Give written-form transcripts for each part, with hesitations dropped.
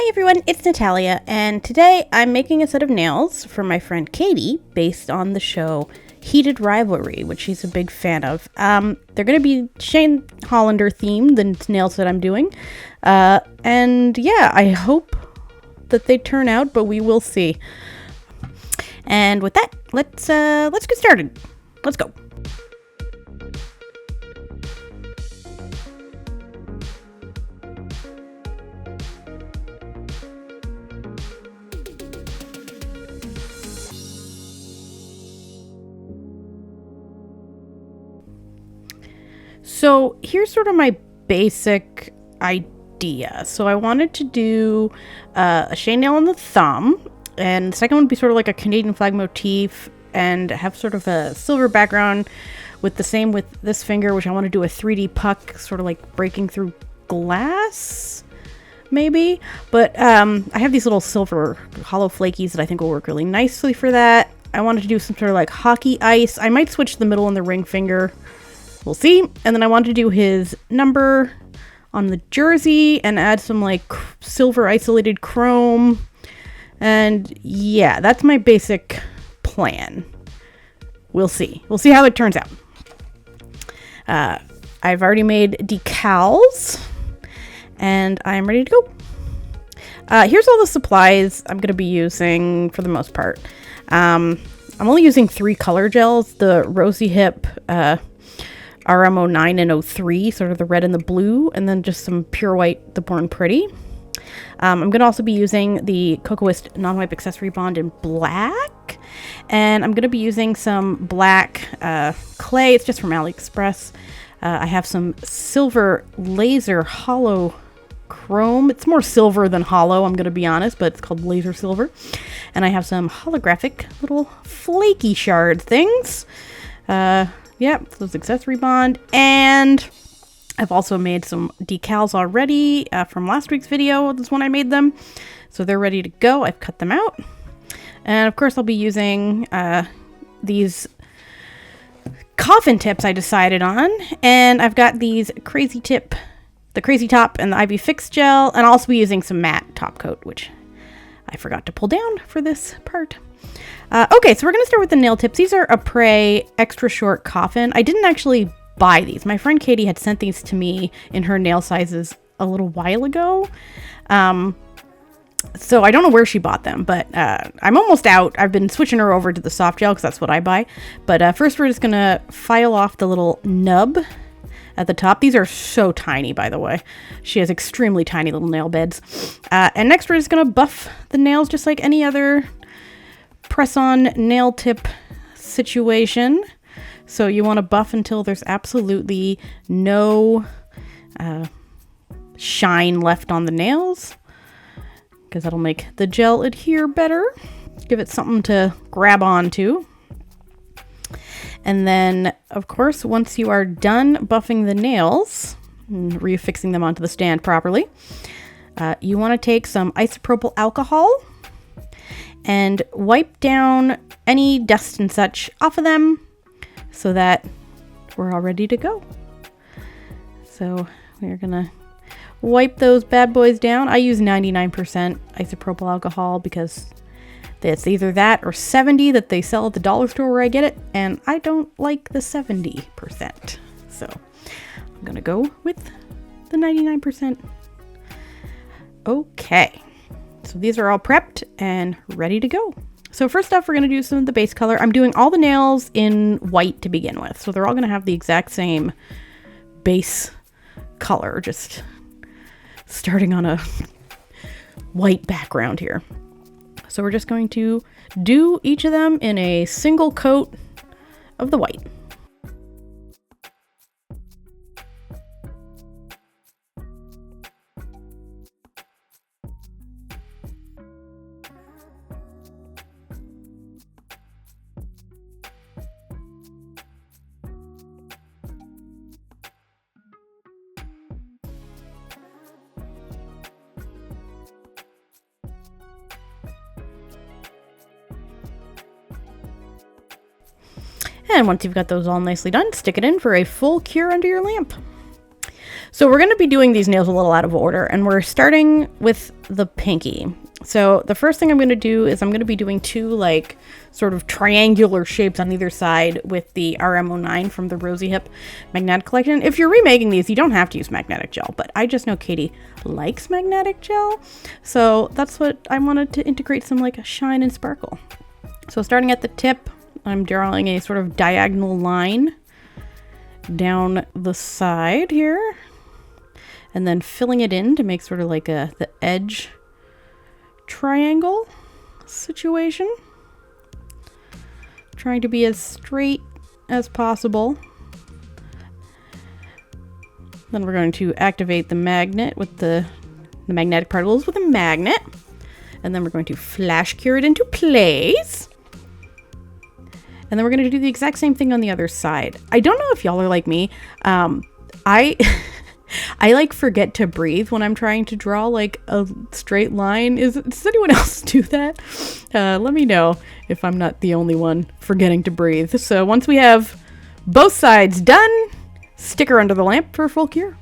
Hi everyone, it's Natalia, and today I'm making a set of nails for my friend Katie based on the show Heated Rivalry, which she's a big fan of. They're going to be Shane Hollander themed, the nails that I'm doing. And yeah, I hope that they turn out, but we will see. And with that, let's get started. Let's go. So here's sort of my basic idea. So I wanted to do a chain nail on the thumb, and the second one would be sort of like a Canadian flag motif and have sort of a silver background with the same with this finger, which I want to do a 3D puck, sort of like breaking through glass, maybe. But I have these little silver hollow flakies that I think will work really nicely for that. I wanted to do some sort of like hockey ice. I might switch the middle and the ring finger. We'll see. And then I wanted to do his number on the jersey and add some like silver isolated chrome. And yeah, that's my basic plan. We'll see. We'll see how it turns out. I've already made decals and I'm ready to go. Here's all the supplies I'm going to be using for the most part. I'm only using 3 color gels, the Rosy Hip, RM09 and 03, sort of the red and the blue, and then just some pure white, the Born Pretty. I'm going to also be using the Cocoist Non-Wipe Accessory Bond in black, and I'm going to be using some black clay. It's just from AliExpress. I have some silver laser hollow chrome. It's more silver than hollow, I'm going to be honest, but it's called laser silver. And I have some holographic little flaky shard things. Yep, those accessory bond, and I've also made some decals already from last week's video. This one I made them, so they're ready to go. I've cut them out, and of course I'll be using these coffin tips I decided on, and I've got these crazy tip, the crazy top, and the Ivy Fix gel, and I'll also be using some matte top coat, which I forgot to pull down for this part. Okay, so we're going to start with the nail tips. These are a Prey extra short coffin. I didn't actually buy these. My friend Katie had sent these to me in her nail sizes a little while ago. So I don't know where she bought them, but I'm almost out. I've been switching her over to the soft gel because that's what I buy. But first we're just going to file off the little nub at the top. These are so tiny, by the way. She has extremely tiny little nail beds. And next we're just going to buff the nails just like any other press-on nail tip situation. So you want to buff until there's absolutely no shine left on the nails, because that'll make the gel adhere better. Give it something to grab onto. And then, of course, once you are done buffing the nails and reaffixing them onto the stand properly, you want to take some isopropyl alcohol and wipe down any dust and such off of them so that we're all ready to go. So we're gonna wipe those bad boys down. I use 99% isopropyl alcohol because it's either that or 70 that they sell at the dollar store where I get it, and I don't like the 70%. So I'm gonna go with the 99%. Okay. So these are all prepped and ready to go. So first off, we're going to do some of the base color. I'm doing all the nails in white to begin with. So they're all going to have the exact same base color, just starting on a white background here. So we're just going to do each of them in a single coat of the white. And once you've got those all nicely done, stick it in for a full cure under your lamp. So we're going to be doing these nails a little out of order, and we're starting with the pinky. So the first thing I'm going to do is I'm going to be doing two like sort of triangular shapes on either side with the RM09 from the Rosy Hip Magnetic Collection. If you're remaking these, you don't have to use magnetic gel, but I just know Katie likes magnetic gel. So that's what I wanted to integrate, some like shine and sparkle. So starting at the tip, I'm drawing a sort of diagonal line down the side here, and then filling it in to make sort of like the edge triangle situation. Trying to be as straight as possible. Then we're going to activate the magnet with the magnetic particles with a magnet. And then we're going to flash cure it into place. And then we're going to do the exact same thing on the other side. I don't know if y'all are like me. I like forget to breathe when I'm trying to draw like a straight line. Does anyone else do that? Let me know if I'm not the only one forgetting to breathe. So once we have both sides done, stick her under the lamp for a full cure.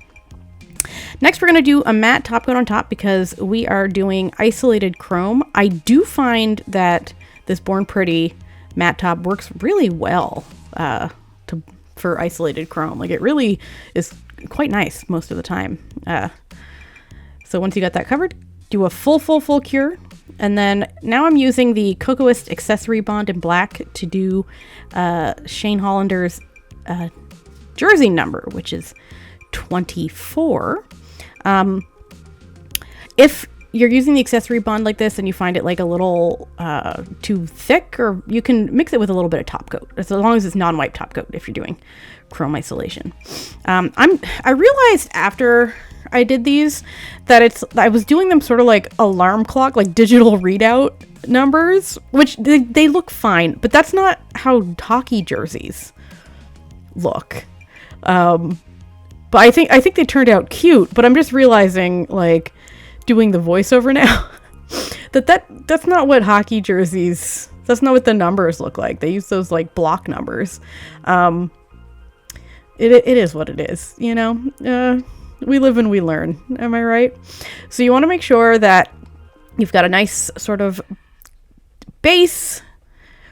Next, we're going to do a matte top coat on top because we are doing isolated chrome. I do find that this Born Pretty matte top works really well for isolated chrome. Like, it really is quite nice most of the time. So once you got that covered, do a full cure. And then now I'm using the Cocoist Accessory Bond in black to do Shane Hollander's jersey number, which is 24. If you're using the accessory bond like this and you find it like a little too thick, or you can mix it with a little bit of top coat, as long as it's non-white top coat if you're doing chrome isolation. I realized after I did these that I was doing them sort of like alarm clock, like digital readout numbers, which they look fine, but that's not how hockey jerseys look. But I think they turned out cute, but I'm just realizing, like, doing the voiceover now, that's not what hockey jerseys, that's not what the numbers look like. They use those like block numbers. It is what it is, you know. We live and we learn, am I right? So you want to make sure that you've got a nice sort of base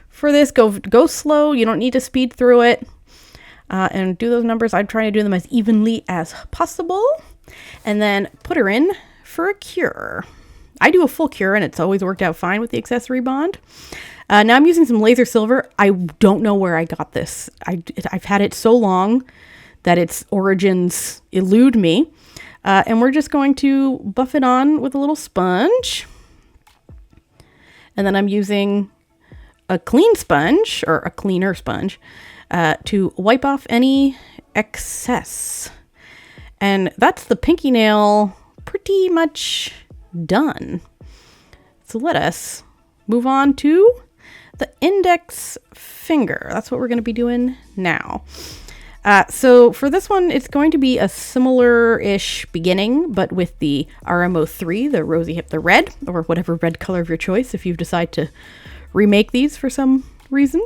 for this. Go slow, you don't need to speed through it, and do those numbers. I'm trying to do them as evenly as possible, and then put her in for a cure. I do a full cure and it's always worked out fine with the accessory bond. Now I'm using some laser silver. I don't know where I got this. I've had it so long that its origins elude me. And we're just going to buff it on with a little sponge. And then I'm using a clean sponge, or a cleaner sponge, to wipe off any excess. And that's the pinky nail pretty much done. So let us move on to the index finger. That's what we're going to be doing now. So for this one, it's going to be a similar-ish beginning, but with the RMO3, the Rosy Hip, the red, or whatever red color of your choice if you decide to remake these for some reason.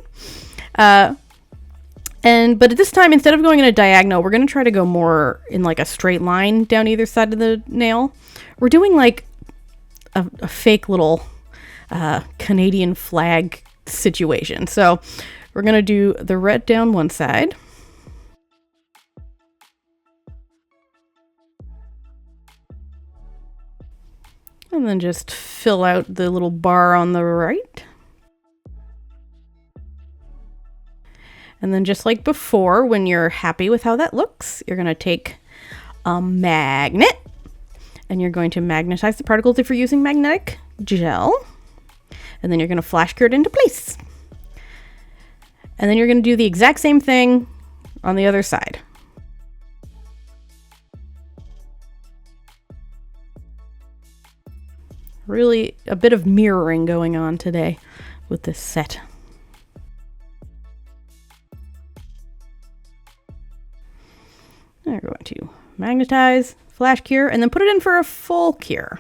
But at this time, instead of going in a diagonal, we're going to try to go more in like a straight line down either side of the nail. We're doing like a fake little Canadian flag situation. So we're going to do the red down one side. And then just fill out the little bar on the right. And then just like before, when you're happy with how that looks, you're going to take a magnet and you're going to magnetize the particles if you're using magnetic gel. And then you're going to flash cure it into place. And then you're going to do the exact same thing on the other side. Really a bit of mirroring going on today with this set. We're going to magnetize, flash cure, and then put it in for a full cure.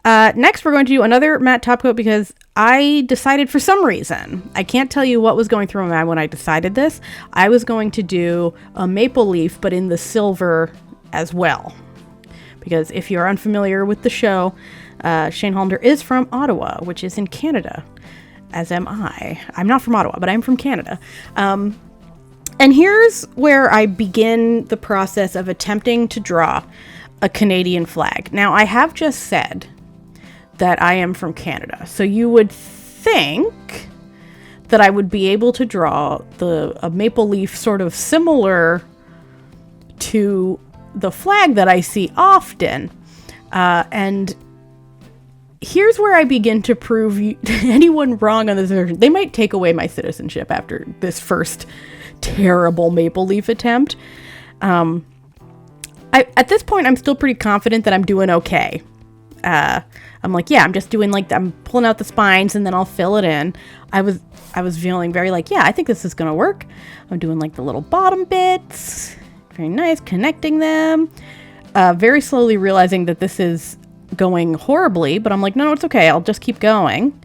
Next, we're going to do another matte top coat because I decided for some reason, I can't tell you what was going through my mind when I decided this. I was going to do a maple leaf, but in the silver as well. Because if you're unfamiliar with the show, Shane Hollander is from Ottawa, which is in Canada, as am I. I'm not from Ottawa, but I'm from Canada. And here's where I begin the process of attempting to draw a Canadian flag. Now, I have just said that I am from Canada, so you would think that I would be able to draw a maple leaf sort of similar to the flag that I see often. And here's where I begin to prove anyone wrong on this version. They might take away my citizenship after this first terrible maple leaf attempt. At this point, I'm still pretty confident that I'm doing okay. I'm like, yeah, I'm just doing I'm pulling out the spines and then I'll fill it in. I was feeling very yeah, I think this is going to work. I'm doing the little bottom bits. Very nice, connecting them. Very slowly realizing that this is going horribly, but I'm like, no, it's okay. I'll just keep going.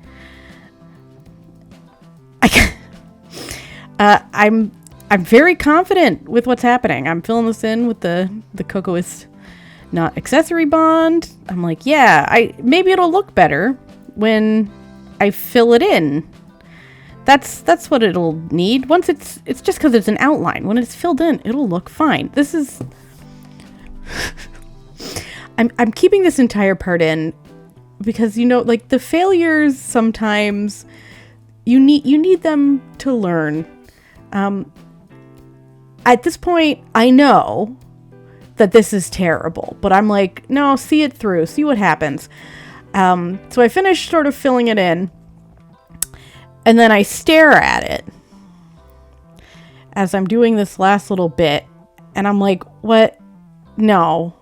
I'm very confident with what's happening. I'm filling this in with the Cocoist not accessory bond. I'm like, yeah, maybe it'll look better when I fill it in. That's what it'll need. Once it's just because it's an outline. When it's filled in, it'll look fine. This is I'm keeping this entire part in because the failures sometimes you need them to learn. At this point, I know that this is terrible, but I'm like, no, see it through, see what happens. So I finish sort of filling it in, and then I stare at it as I'm doing this last little bit, and I'm like, what? No,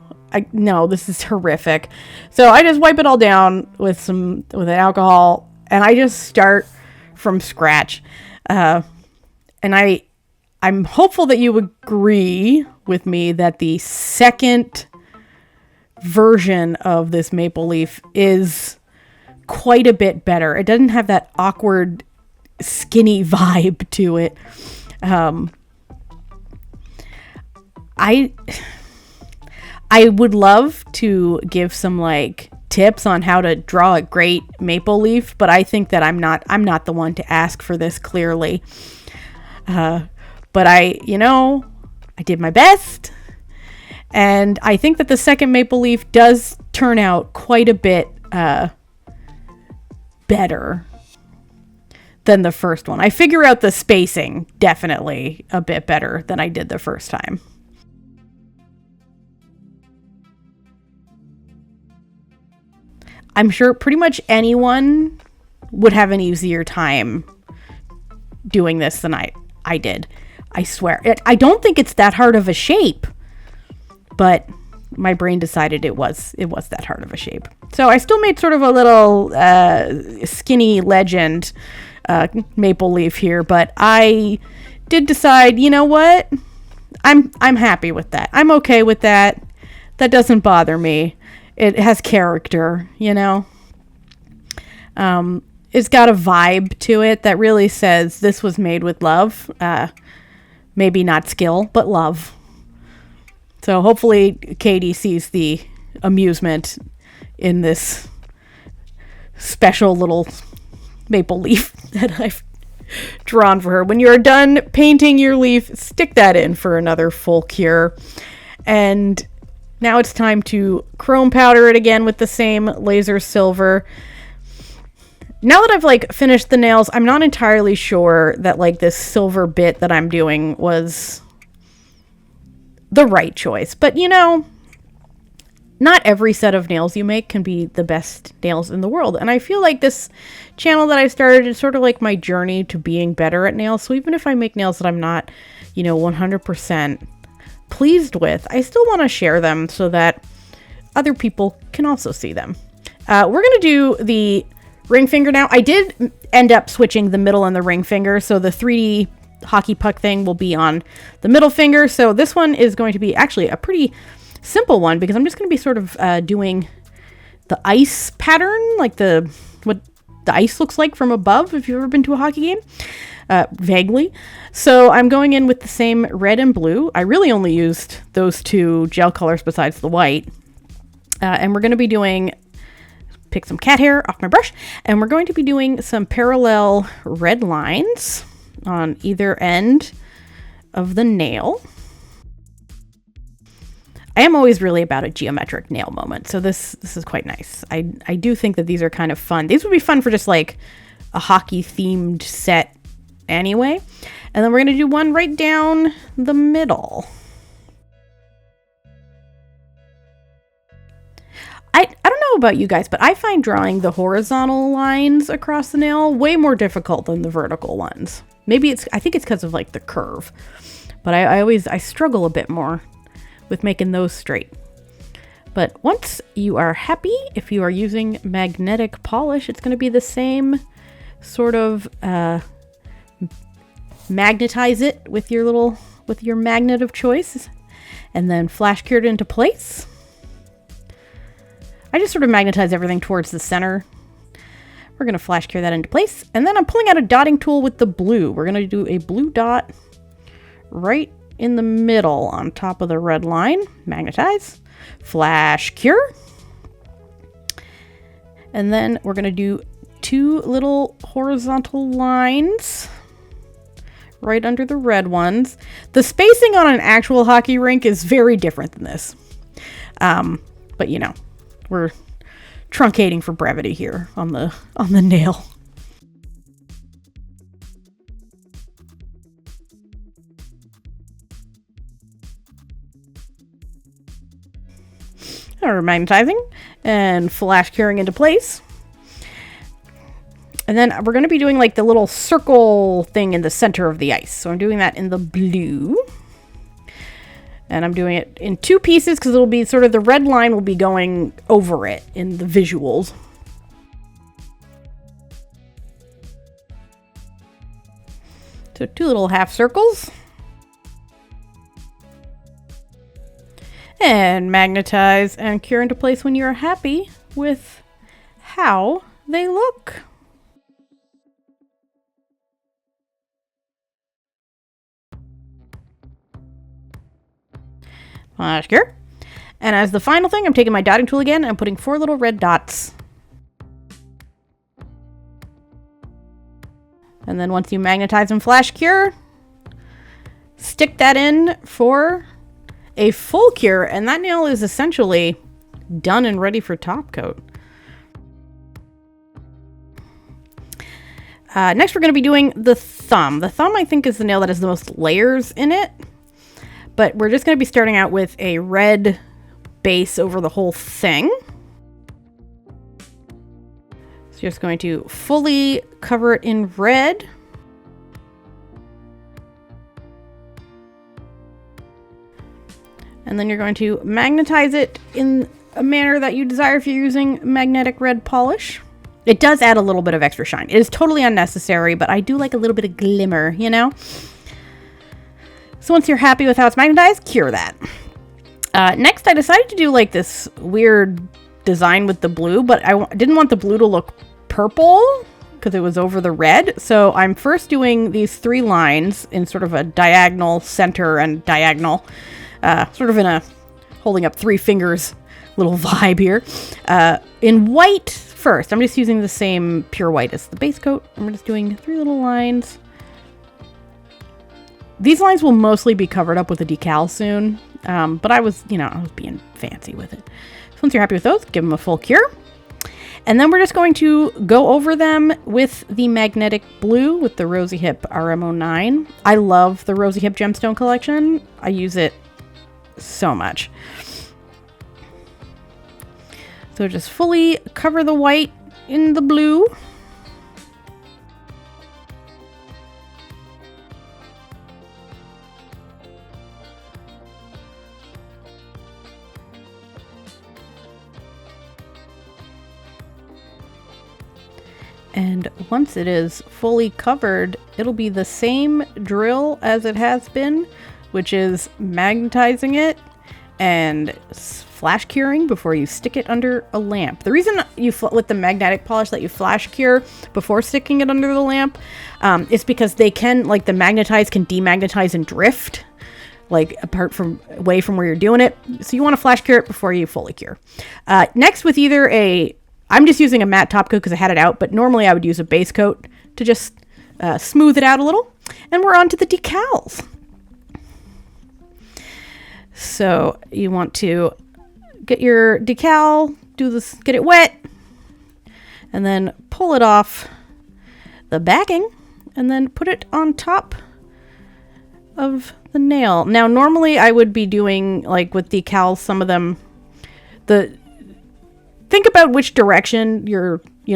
this is horrific. So I just wipe it all down with an alcohol, and I just start from scratch. And I'm hopeful that you agree with me that the second version of this maple leaf is quite a bit better. It doesn't have that awkward, skinny vibe to it. I would love to give some tips on how to draw a great maple leaf, but I think that I'm not the one to ask for this, clearly. But I did my best, and I think that the second maple leaf does turn out quite a bit better than the first one. I figure out the spacing definitely a bit better than I did the first time. I'm sure pretty much anyone would have an easier time doing this than I did. I swear. I don't think it's that hard of a shape, but my brain decided it was that hard of a shape. So I still made sort of a little skinny legend maple leaf here, but I did decide, you know what? I'm happy with that. I'm okay with that. That doesn't bother me. It has character, It's got a vibe to it that really says this was made with love. Maybe not skill, but love. So hopefully Katie sees the amusement in this special little maple leaf that I've drawn for her. When you're done painting your leaf, stick that in for another full cure. And now it's time to chrome powder it again with the same laser silver. Now that I've finished the nails, I'm not entirely sure that this silver bit that I'm doing was the right choice. But not every set of nails you make can be the best nails in the world. And I feel like this channel that I started is sort of like my journey to being better at nails. So even if I make nails that I'm not, 100% pleased with, I still want to share them so that other people can also see them. We're going to do the ring finger now. I did end up switching the middle and the ring finger, so the 3D hockey puck thing will be on the middle finger. So this one is going to be actually a pretty simple one because I'm just going to be sort of doing the ice pattern, what the ice looks like from above, if you've ever been to a hockey game. vaguely. So I'm going in with the same red and blue. I really only used those two gel colors besides the white. And we're going to be doing, pick some cat hair off my brush, and we're going to be doing some parallel red lines on either end of the nail. I am always really about a geometric nail moment, so this is quite nice. I do think that these are kind of fun. These would be fun for just like a hockey themed set anyway. And then we're going to do one right down the middle. I don't know about you guys, but I find drawing the horizontal lines across the nail way more difficult than the vertical ones. Maybe I think it's because of like the curve, but I struggle a bit more with making those straight. But once you are happy, if you are using magnetic polish, it's going to be the same sort of magnetize it with your magnet of choice, and then flash cure it into place. I just sort of magnetize everything towards the center. We're going to flash cure that into place, and then I'm pulling out a dotting tool with the blue. We're going to do a blue dot right in the middle on top of the red line. Magnetize, flash cure, and then we're going to do two little horizontal lines right under the red ones. The spacing on an actual hockey rink is very different than this, but you know, we're truncating for brevity here on the nail. We're magnetizing and flash curing into place. And then we're going to be doing like the little circle thing in the center of the ice. So I'm doing that in the blue. And I'm doing it in two pieces because it'll be sort of the red line will be going over it in the visuals. So two little half circles. And magnetize and cure into place when you're happy with how they look. Flash cure. And as the final thing, I'm taking my dotting tool again and I'm putting 4 little red dots. And then once you magnetize and flash cure, stick that in for a full cure, and that nail is essentially done and ready for top coat. Next, we're going to be doing the thumb. The thumb, I think, is the nail that has the most layers in it. But we're just going to be starting out with a red base over the whole thing. So just going to fully cover it in red. And then you're going to magnetize it in a manner that you desire if you're using magnetic red polish. It does add a little bit of extra shine. It is totally unnecessary, but I do like a little bit of glimmer, you know? So once you're happy with how it's magnetized, cure that. Next, I decided to do like this weird design with the blue, but I didn't want the blue to look purple because it was over the red. So I'm first doing these 3 lines in sort of a diagonal center and diagonal, sort of in a holding up 3 fingers little vibe here. In white first. I'm just using the same pure white as the base coat. I'm just doing 3 little lines. These lines will mostly be covered up with a decal soon, but I was being fancy with it. So once you're happy with those, give them a full cure. And then we're just going to go over them with the magnetic blue with the Rosy Hip RM09. I love the Rosy Hip gemstone collection. I use it so much. So just fully cover the white in the blue. And once it is fully covered, it'll be the same drill as it has been, which is magnetizing it and flash curing before you stick it under a lamp. The reason you with the magnetic polish that you flash cure before sticking it under the lamp is because they can, like, the magnetize can demagnetize and drift, like away from where you're doing it. So you want to flash cure it before you fully cure. Next, with either I'm just using a matte top coat because I had it out, but normally I would use a base coat to just smooth it out a little. And we're on to the decals. So you want to get your decal, do this, get it wet, and then pull it off the backing, and then put it on top of the nail. Now, normally I would be doing, like with decals, some of them, think about which direction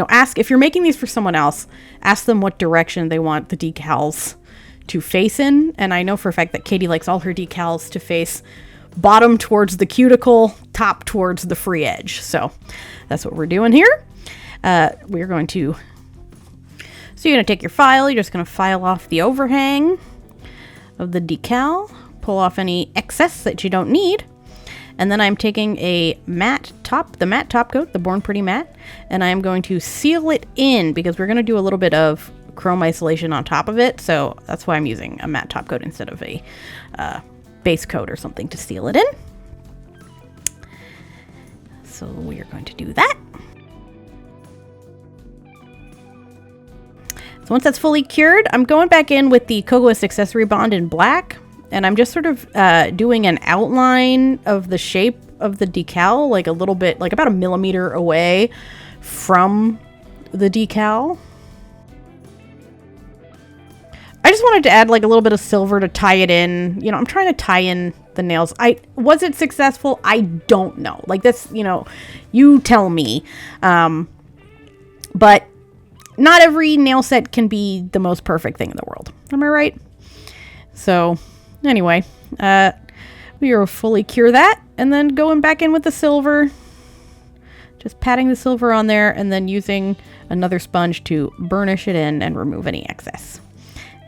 ask, if you're making these for someone else, ask them what direction they want the decals to face in. And I know for a fact that Katie likes all her decals to face bottom towards the cuticle, top towards the free edge. So that's what we're doing here. We're going to, so you're going to take your file, you're just going to file off the overhang of the decal, pull off any excess that you don't need. And then I'm taking the matte top coat, the Born Pretty matte, and I'm going to seal it in because we're going to do a little bit of chrome isolation on top of it. So that's why I'm using a matte top coat instead of a base coat or something to seal it in. So we are going to do that. So once that's fully cured, I'm going back in with the Cocoa Accessory Bond in black, and I'm just sort of doing an outline of the shape of the decal, like a little bit, like about 1 millimeter away from the decal. I just wanted to add like a little bit of silver to tie it in. You know, I'm trying to tie in the nails. Was it successful? I don't know. Like this, you tell me. But not every nail set can be the most perfect thing in the world. Am I right? So anyway, we will fully cure that and then going back in with the silver, just patting the silver on there and then using another sponge to burnish it in and remove any excess.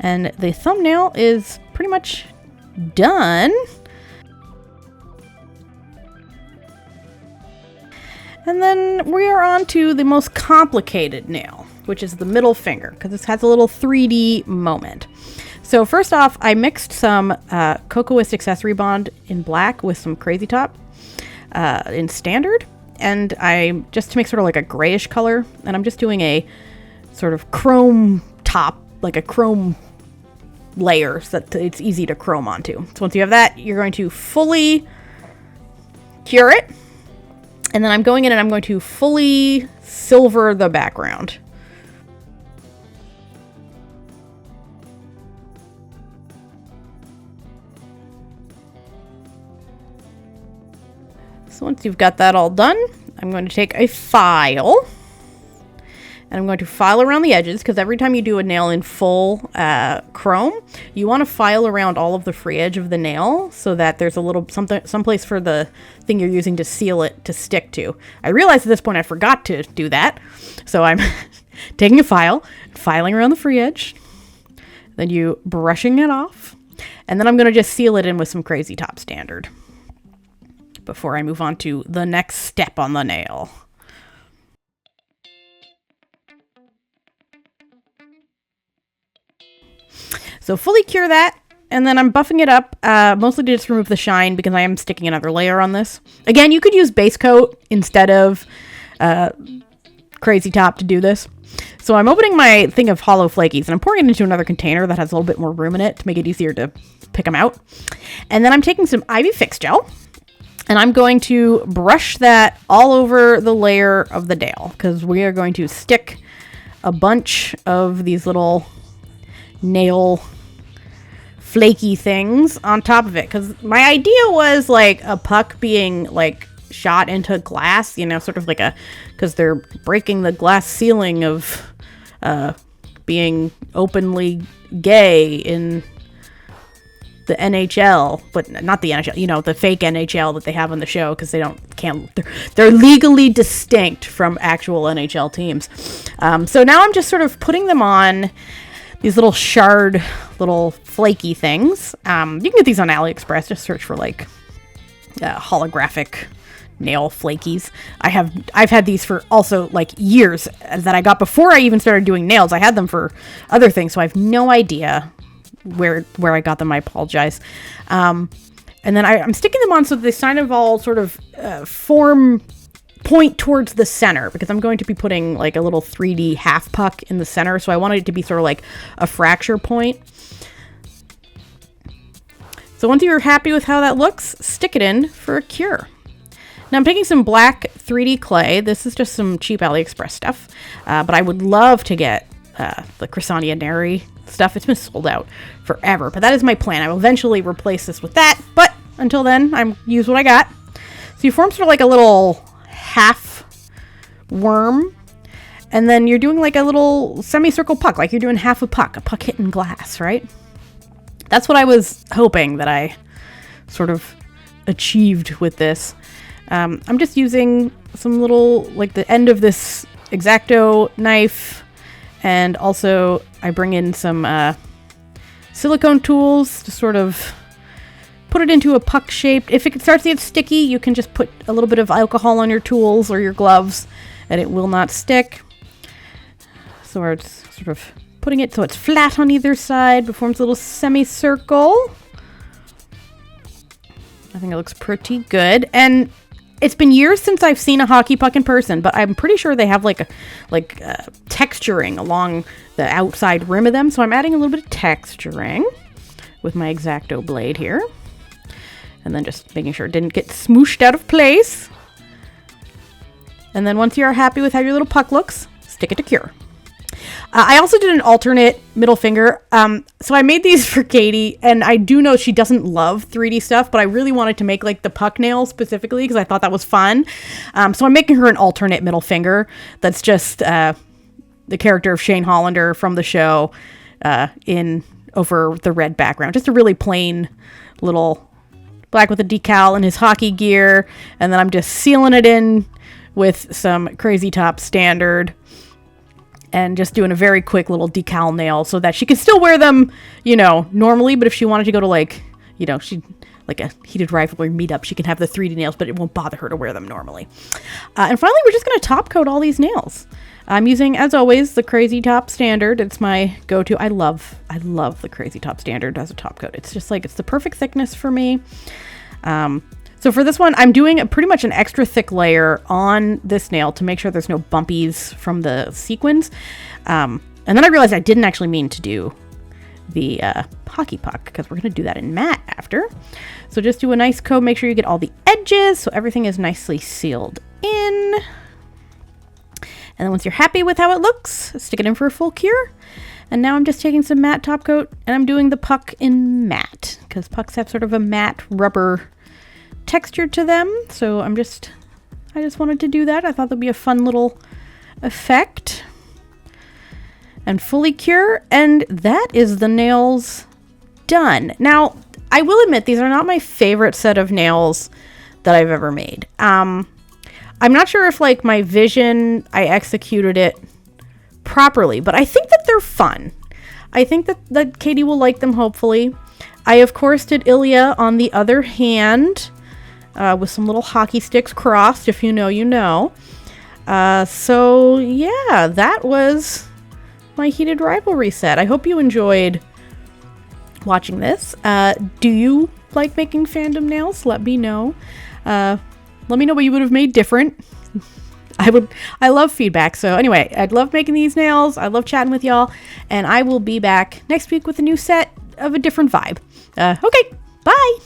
And the thumbnail is pretty much done. And then we are on to the most complicated nail, which is the middle finger, because this has a little 3D moment. So first off, I mixed some Cocoa Accessory Bond in black with some Crazy Top in standard. And I, just to make sort of like a grayish color, and I'm just doing a sort of chrome top, like a chrome layer so that it's easy to chrome onto. So once you have that, you're going to fully cure it. And then I'm going in and I'm going to fully silver the background. So once you've got that all done, I'm going to take a file and I'm going to file around the edges, because every time you do a nail in full chrome, you want to file around all of the free edge of the nail so that there's a little someplace for the thing you're using to seal it to stick to. I realized at this point I forgot to do that, so I'm taking a file, filing around the free edge, then you brushing it off, and then I'm going to just seal it in with some Crazy Top standard before I move on to the next step on the nail. So fully cure that, and then I'm buffing it up, mostly to just remove the shine because I am sticking another layer on this. Again, you could use base coat instead of Crazy Top to do this. So I'm opening my thing of hollow flakies, and I'm pouring it into another container that has a little bit more room in it to make it easier to pick them out. And then I'm taking some Ivy Fix Gel, and I'm going to brush that all over the layer of the nail, because we are going to stick a bunch of these little nail flaky things on top of it, because my idea was like a puck being like shot into glass, you know, sort of like because they're breaking the glass ceiling of being openly gay in the NHL, but not the NHL, you know, the fake NHL that they have on the show, because they're legally distinct from actual NHL teams. So now I'm just sort of putting them on these little shard, little flaky things. You can get these on AliExpress. Just search for like holographic nail flakies. I've had these for also like years that I got before I even started doing nails. I had them for other things, so I have no idea where I got them. I apologize. And then I'm sticking them on so they kind of all sort of point towards the center, because I'm going to be putting like a little 3D half puck in the center. So I wanted it to be sort of like a fracture point. So once you're happy with how that looks, stick it in for a cure. Now I'm taking some black 3D clay. This is just some cheap AliExpress stuff, but I would love to get the Chrysania Neri stuff. It's been sold out forever, but that is my plan. I will eventually replace this with that, but until then, I'm use what I got. So you form sort of like a little half worm, and then you're doing like a little semicircle puck, like you're doing half a puck hitting glass, right? That's what I was hoping that I sort of achieved with this. I'm just using some little, like the end of this X-Acto knife, and also I bring in some silicone tools to sort of put it into a puck shape. If it starts to get sticky, you can just put a little bit of alcohol on your tools or your gloves and it will not stick. So we're just sort of putting it so it's flat on either side, forms a little semicircle. I think it looks pretty good. And it's been years since I've seen a hockey puck in person, but I'm pretty sure they have like texturing along the outside rim of them. So I'm adding a little bit of texturing with my X-Acto blade here. And then just making sure it didn't get smooshed out of place. And then once you're happy with how your little puck looks, stick it to cure. I also did an alternate middle finger. So I made these for Katie, and I do know she doesn't love 3D stuff, but I really wanted to make like the puck nail specifically because I thought that was fun. So I'm making her an alternate middle finger that's just the character of Shane Hollander from the show in over the red background. Just a really plain little black with a decal and his hockey gear. And then I'm just sealing it in with some Crazy Top Standard and just doing a very quick little decal nail so that she can still wear them, you know, normally. But if she wanted to go to like, you know, like a Heated Rivalry meetup, she can have the 3D nails, but it won't bother her to wear them normally. And finally, we're just going to top coat all these nails. I'm using, as always, the Crazy Top Standard. It's my go-to. I love the Crazy Top Standard as a top coat. It's just like, it's the perfect thickness for me. So for this one, I'm doing pretty much an extra thick layer on this nail to make sure there's no bumpies from the sequins. And then I realized I didn't actually mean to do the hockey puck because we're going to do that in matte after. So just do a nice coat. Make sure you get all the edges so everything is nicely sealed in. And then once you're happy with how it looks, stick it in for a full cure. And now I'm just taking some matte top coat and I'm doing the puck in matte because pucks have sort of a matte rubber texture to them. So I just wanted to do that. I thought that'd be a fun little effect. And fully cure. And that is the nails done. Now, I will admit these are not my favorite set of nails that I've ever made. I'm not sure if like my vision, I executed it properly, but I think that they're fun. I think that Katie will like them, hopefully. I, of course, did Ilya on the other hand with some little hockey sticks crossed. If you know, you know. So, yeah, that was my Heated Rivalry set. I hope you enjoyed watching this. Do you like making fandom nails? Let me know. Let me know what you would have made different. I love feedback. So anyway, I'd love making these nails. I love chatting with y'all. And I will be back next week with a new set of a different vibe. Okay, bye.